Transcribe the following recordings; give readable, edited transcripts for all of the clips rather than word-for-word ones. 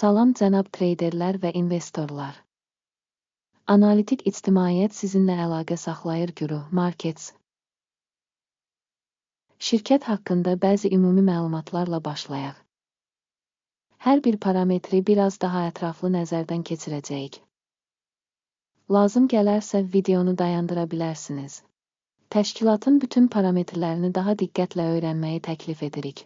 Salam cənab treyderlər və investorlar. Analitik ictimaiyyət sizinlə əlaqə saxlayır Güruh Markets. Şirkət haqqında bəzi ümumi məlumatlarla başlayaq. Hər bir parametri biraz daha ətraflı nəzərdən keçirəcəyik. Lazım gələrsə videonu dayandıra bilərsiniz. Təşkilatın bütün parametrlərini daha diqqətlə öyrənməyi təklif edirik.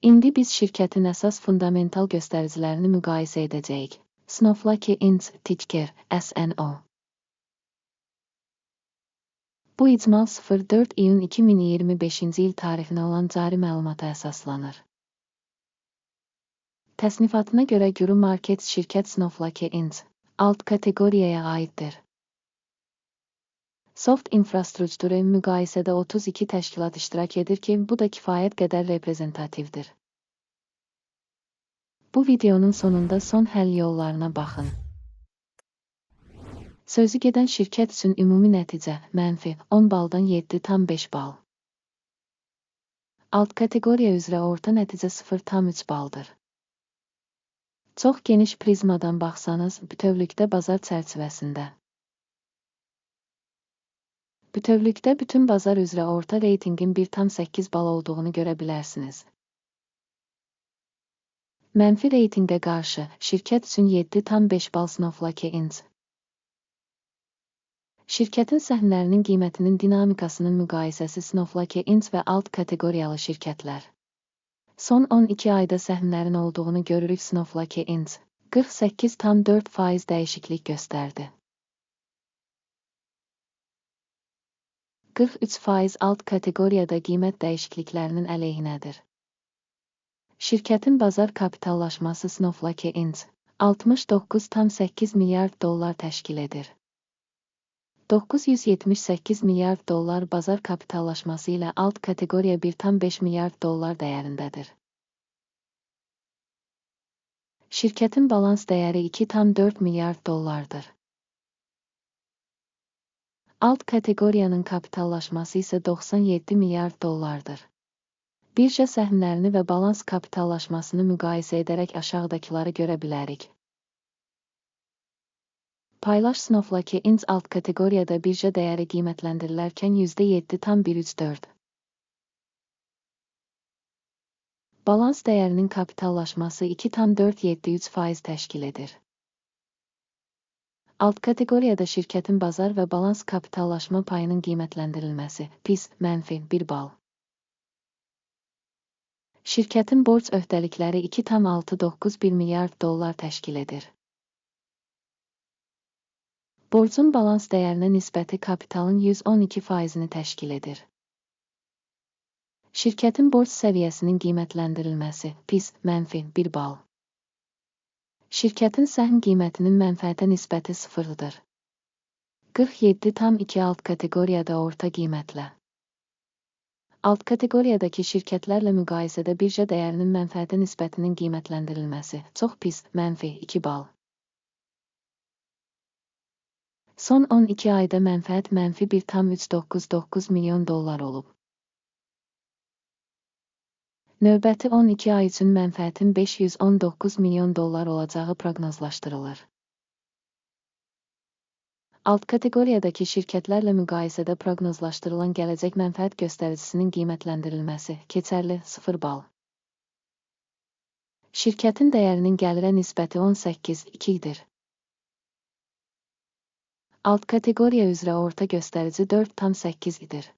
İndi biz şirkətin əsas fundamental göstəricilərini müqayisə edəcəyik. Snowflake Inc. Ticker SNO. Bu icmal 04 iyun 2025-ci il tarixinə olan cari məlumata əsaslanır. Təsnifatına görə Güruh Markets şirkət Snowflake Inc. alt kateqoriyaya aiddir. Soft infrastrukturu müqayisədə 32 təşkilat iştirak edir ki, bu da kifayət qədər reprezentativdir. Bu videonun sonunda son həll yollarına baxın. Sözü gedən şirkət üçün ümumi nəticə -10 baldan 7,5 bal. Alt kateqoriya üzrə orta nəticə 0,3 baldır. Çox geniş prizmadan baxsanız, bütövlükdə bazar çərçivəsində. Bütövlükdə bütün bazar üzrə orta reytingin 1,8 bal olduğunu görə bilərsiniz. Mənfi reytingə qarşı, şirkət üçün 7,5 bal Snowflake Inc. Şirkətin səhmlərinin qiymətinin dinamikasının müqayisəsi Snowflake Inc. və alt kateqoriyalı şirkətlər. Son 12 ayda səhmlərin olduğunu görürük. Snowflake Inc. 48,4% dəyişiklik göstərdi. 43% alt kateqoriyada qiymət dəyişikliklərinin əleyhinədir. Şirkətin bazar kapitallaşması Snowflake Inc. 69,8 milyard dollar təşkil edir. 978 milyard dollar bazar kapitallaşması ilə alt kateqoriya 1,5 milyard dollar dəyərindədir. Şirkətin balans dəyəri 2,4 milyard dollardır. Alt kateqoriyanın kapitallaşması isə 97 milyard dollardır. Birja səhmlərini və balans kapitallaşmasını müqayisə edərək aşağıdakıları görə bilərik. Paylaş Snowflake Inc. alt kateqoriyada birja dəyəri qiymətləndirilərkən %7,134. Balans dəyərinin kapitallaşması 2,473% təşkil edir. Alt kateqoriyada şirkətin bazar və balans kapitallaşma payının qiymətləndirilməsi PIS -1 bal. Şirkətin borc öhdəlikləri 2,691 milyard dollar təşkil edir. Borcun balans dəyərinə nisbəti kapitalın 112%-ni təşkil edir. Şirkətin borc səviyyəsinin qiymətləndirilməsi PIS -1 bal. Şirkətin səhm qiymətinin mənfəətə nisbəti 0-dır. 47,2 alt kateqoriyada orta qiymətlə. Alt kateqoriyadakı şirkətlərlə müqayisədə birja dəyərinin mənfəətə nisbətinin qiymətləndirilməsi çox pis -2 bal. Son 12 ayda mənfəət -1,399 milyon dollar olub. Növbəti 12 ay üçün mənfəətin 519 milyon dollar olacağı proqnozlaşdırılır. Alt kateqoriyadakı şirkətlərlə müqayisədə proqnozlaşdırılan gələcək mənfəət göstəricisinin qiymətləndirilməsi keçərli 0 bal. Şirkətin dəyərinin gəlirə nisbəti 18,2-dir. Alt kateqoriya üzrə orta göstərici 4,8-dir.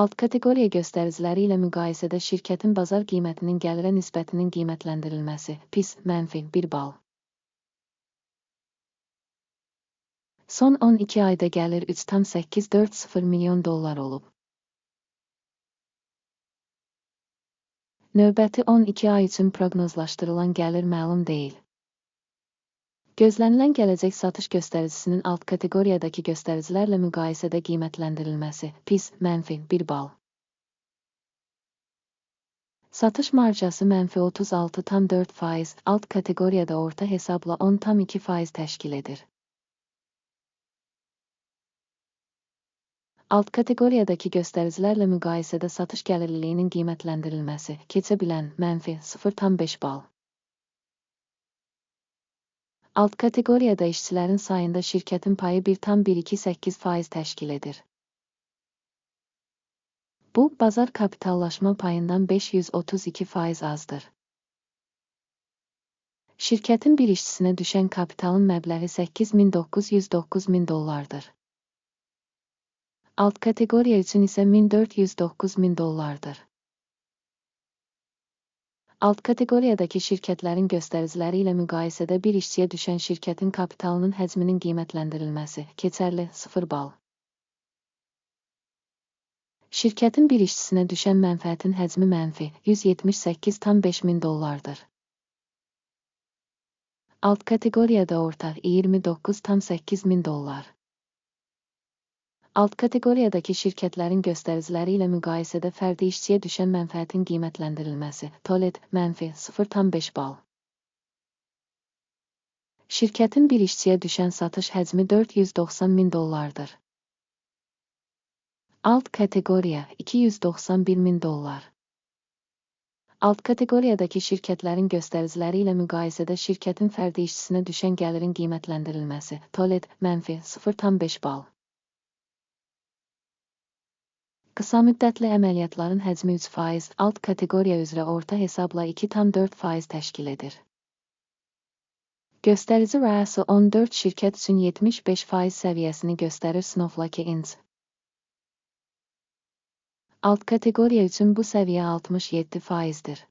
Alt kateqoriya göstəriciləri ilə müqayisədə şirkətin bazar qiymətinin gəlirə nisbətinin qiymətləndirilməsi PIS -1 bal. Son 12 ayda gəlir 3,840 milyon dollar olub. Növbəti 12 ay üçün proqnozlaşdırılan gəlir məlum deyil. Gözlənilən gələcək satış göstəricisinin alt kateqoriyadakı göstəricilərlə müqayisədə qiymətləndirilməsi PIS -1 bal. Satış marjası -36,4%, alt kateqoriyada orta hesabla 10,2% təşkil edir. Alt kateqoriyadakı göstəricilərlə müqayisədə satış gəlirliliyinin qiymətləndirilməsi keçə bilən -0,5 bal. Alt kateqoriyada işçilərin sayında şirkətin payı 1,128% təşkil edir. Bu, bazar kapitallaşma payından 532% azdır. Şirkətin bir işçisinə düşən kapitalın məbləği $8.909.000 dollardır. Alt kateqoriya üçün isə $1,409.000 dollardır. Alt kateqoriyadakı şirkətlərin göstəriciləri ilə müqayisədə bir işçiyə düşən şirkətin kapitalının həcminin qiymətləndirilməsi keçərli 0 bal. Şirkətin bir işçisinə düşən mənfəətin həcmi -178,5 dollardır. Alt kateqoriyada orta $29,8 dollar. Alt kateqoriyadakı şirkətlərin göstəriciləri ilə müqayisədə fərdi işçiyə düşən mənfəətin qiymətləndirilməsi TOLED -0,5 bal. Şirkətin bir işçiyə düşən satış həcmi $490.000 dollardır. Alt kateqoriya $291.000 dollar. Alt kateqoriyadakı şirkətlərin göstəriciləri ilə müqayisədə şirkətin fərdi işçisinə düşən gəlirin qiymətləndirilməsi TOLED -0,5 bal. Qısa müddətli əməliyyatların həcmi 3%, alt kateqoriya üzrə orta hesabla 2,4% təşkil edir. Göstərici rəası 14 şirkət üçün 75% səviyyəsini göstərir Snowflake Inc. Alt kateqoriya üçün bu səviyyə 67%dir.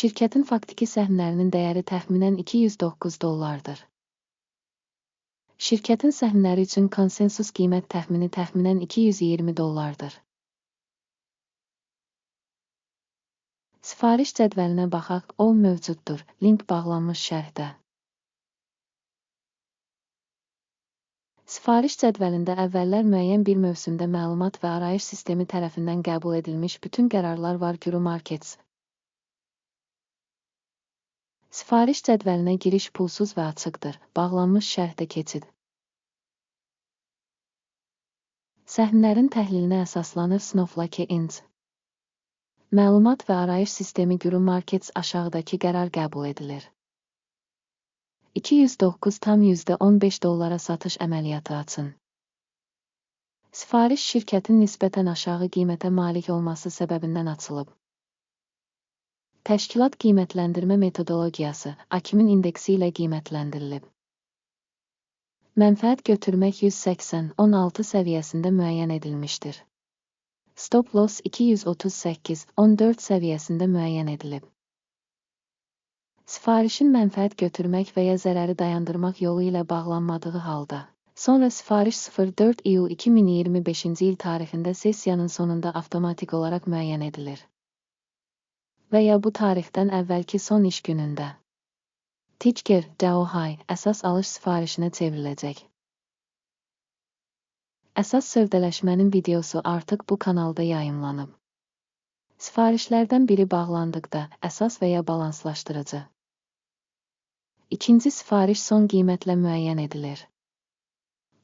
Şirkətin faktiki səhmlərinin dəyəri təxminən $209 dollardır. Şirkətin səhmləri üçün konsensus qiymət təxmini təxminən $220 dollardır. Sifariş cədvəlinə baxaq, o mövcuddur. Link bağlanmış şərhdə. Sifariş cədvəlində əvvəllər müəyyən bir mövsümdə məlumat və arayış sistemi tərəfindən qəbul edilmiş bütün qərarlar var. Guru Markets. Sifariş cədvəlinə giriş pulsuz və açıqdır. Bağlanmış şərhdə keçid. Səhmlərin təhlilinə əsaslanır Snowflake Inc. Məlumat və arayış sistemi Guru Markets aşağıdakı qərar qəbul edilir. 209,15 dollara satış əməliyyatı açın. Sifariş şirkətin nisbətən aşağı qiymətə malik olması səbəbindən açılıb. Təşkilat qiymətləndirmə metodologiyası AKİMin indeksi ilə qiymətləndirilib. Mənfəət götürmək 180-16 səviyyəsində müəyyən edilmişdir. Stop loss 238-14 səviyyəsində müəyyən edilib. Sifarişin mənfəət götürmək və ya zərəri dayandırmaq yolu ilə bağlanmadığı halda, sonra sifariş 04 iyul 2025-ci il tarixində sessiyanın sonunda avtomatik olaraq müəyyən edilir. Və ya bu tarixdən əvvəlki son iş günündə. Ticker, DAOHAI, əsas alış sifarişinə çevriləcək. Əsas sövdələşmənin videosu artıq bu kanalda yayımlanıb. Sifarişlərdən biri bağlandıqda əsas və ya balanslaşdırıcı. İkinci sifariş son qiymətlə müəyyən edilir.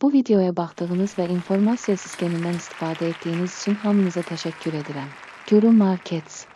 Bu videoya baxdığınız və informasiya sistemindən istifadə etdiyiniz üçün hamınıza təşəkkür edirəm. Guru Markets.